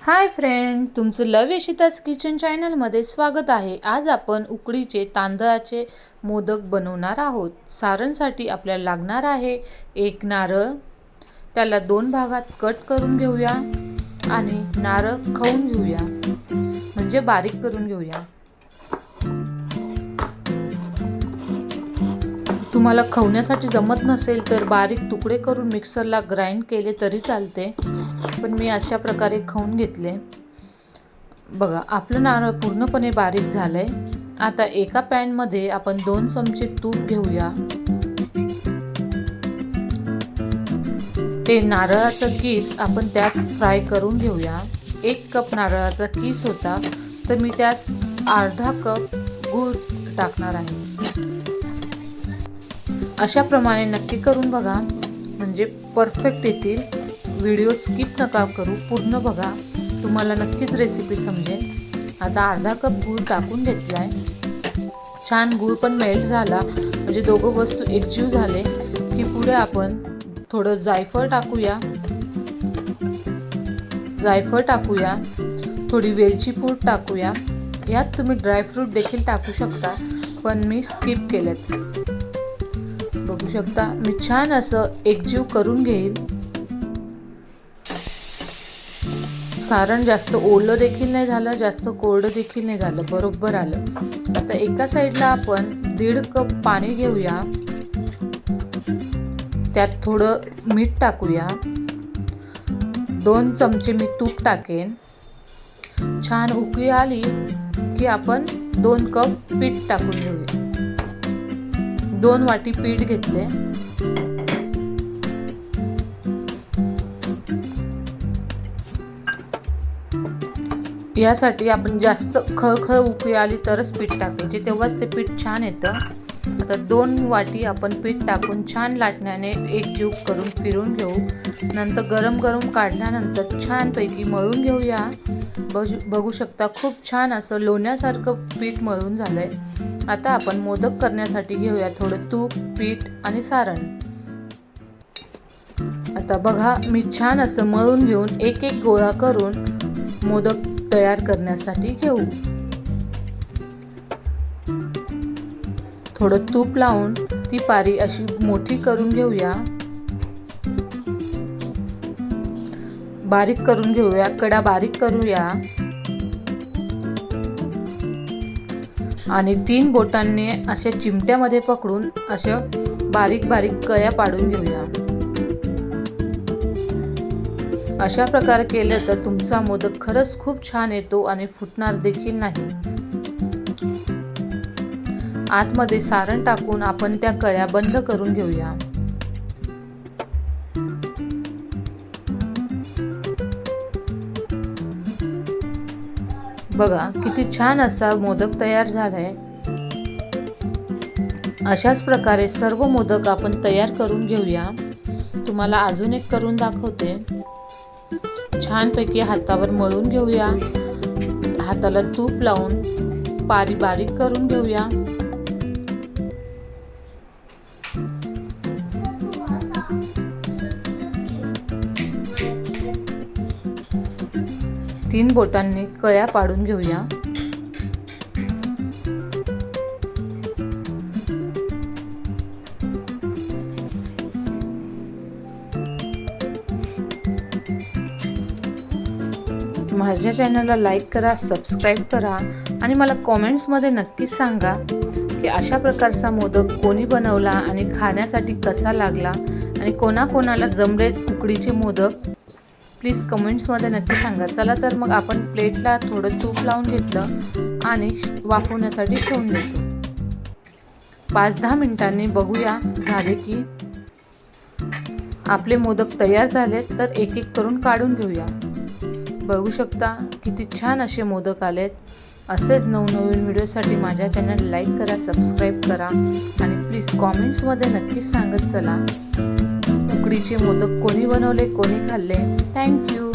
Hi friend, तुमचं लव यशिताज kitchen चॅनलमध्ये स्वागत आहे। आज आपण उकडीचे तांदळाचे मोदक बनवणार आहोत। सारणसाठी आपल्याला लागणार आहे एक नारळ, त्याला दोन भागात कट करून घेऊया आणि नारळ खवून घेऊया, म्हणजे बारीक करून घेऊया। तुम्हाला खवण्यासाठी जमत नसेल तर बारीक तुकडे करून मिक्सरला ग्राइंड केले तरी चालते, पण मी अशा प्रकारे खवून घेतले। बघा, आपलं नारळ पूर्णपणे बारीक झालंय। आता एका पॅन मध्ये आपण 2 चमचे तूप घेऊया। ते नारळाचं कीस आपण त्यात फ्राय करून घेऊया। 1 कप नारळाचा कीस होता, तर मी त्यात अर्धा कप गूळ टाकणार आहे। अशा प्रमाणे नक्की करून बघा, म्हणजे परफेक्ट येतील। व्हिडिओ स्किप नका करू, पूर्ण बघा, तुम्हाला नक्कीच रेसिपी समजेल। आता अर्धा कप गूळ टाकून घेतलाय। छान गूळ पण मेल्ट झाला, म्हणजे दोघं वस्तू एकजीव झाले की पुढे आपण थोडं जायफळ टाकूया, थोडी वेलची पूड टाकूया। यात तुम्ही ड्रायफ्रूट देखील टाकू शकता, पण मी स्किप केलेत। बघू शकता, मी छान असं एकजीव करून घेईल। सारण जास्त ओलं देखील नाही झालं, जास्त कोरडं देखील नाही झालं, बरोबर आलं। आता एका साईडला आपण 1.5 कप पाणी घेऊया, त्यात थोडं मीठ टाकूया, 2 चमचे मी तूप टाकेन। छान उकळी आली की आपण 2 कप पीठ टाकून घेऊया। 2 वाटी पीठ घेतले। यासाठी आपण जास्त खळखळ उकळी आली तरच पीठ टाकायचे, तेव्हाच ते पीठ छान येतं। आता 2 वाटी आपण पीठ टाकून छान लाटण्याने एकजीव करून फिरून घेऊ। नंतर गरम गरम काढल्यानंतर छानपैकी मळून घेऊया। बघू शकता, खूप छान असं लोण्यासारखं पीठ मळून झालंय। आता आपण मोदक करण्यासाठी घेऊया थोडं तूप, पीठ आणि सारण। आता बघा, मी छान असं मळून घेऊन एक एक गोळा करून मोदक तयार करण्यासाठी घेऊ। थोडं तूप लावून ती पारी अशी मोठी करून घेऊया, बारीक करून घेऊया, कडा बारीक करूया आणि 3 बोटांनी अशा चिमट्यामध्ये पकडून अशा बारीक बारीक कळ्या पाडून घेऊया। अशा प्रकारे केलं तर तुमचा मोदक खरंच खूप छान येतो आणि फुटणार देखील नाही। आतमध्ये सारण टाकून आपण त्या कळ्या बंद करून घेऊया। बघा, किती छान असा मोदक तयार झालाय। अशाच प्रकारे सर्व मोदक आपण तयार करून घेऊया। तुम्हाला अजून एक करून दाखवते। छानपैकी हातावर मळून घेऊया, हाताला तूप लावून पारी बारीक करून घेऊया। तीन बोटांनी कळ्या पाडून घेऊया। माझ्या चॅनलला लाईक करा, सबस्क्राईब करा आणि मला कॉमेंट्समध्ये नक्कीच सांगा की अशा प्रकारचा मोदक कोणी बनवला आणि खाण्यासाठी कसा लागला आणि कोणाकोणाला जमले उकडीचे मोदक, प्लीज कमेंट्समध्ये नक्की सांगा। चला तर मग आपण प्लेटला थोडं तूप लावून घेतलं आणि वाफवण्यासाठी ठेवून देतो। 5-10 मिनिटांनी बघूया झाले की आपले मोदक तयार झाले, तर एक एक करून काढून घेऊया। बघू शकता, किती छान असे मोदक आलेत। असेच नवनवीन व्हिडिओसाठी माझ्या चॅनल लाईक करा, सबस्क्राईब करा आणि प्लीज कॉमेंट्समध्ये नक्कीच सांगत चला उकडीचे मोदक कोणी बनवले, कोणी खाल्ले। थँक्यू।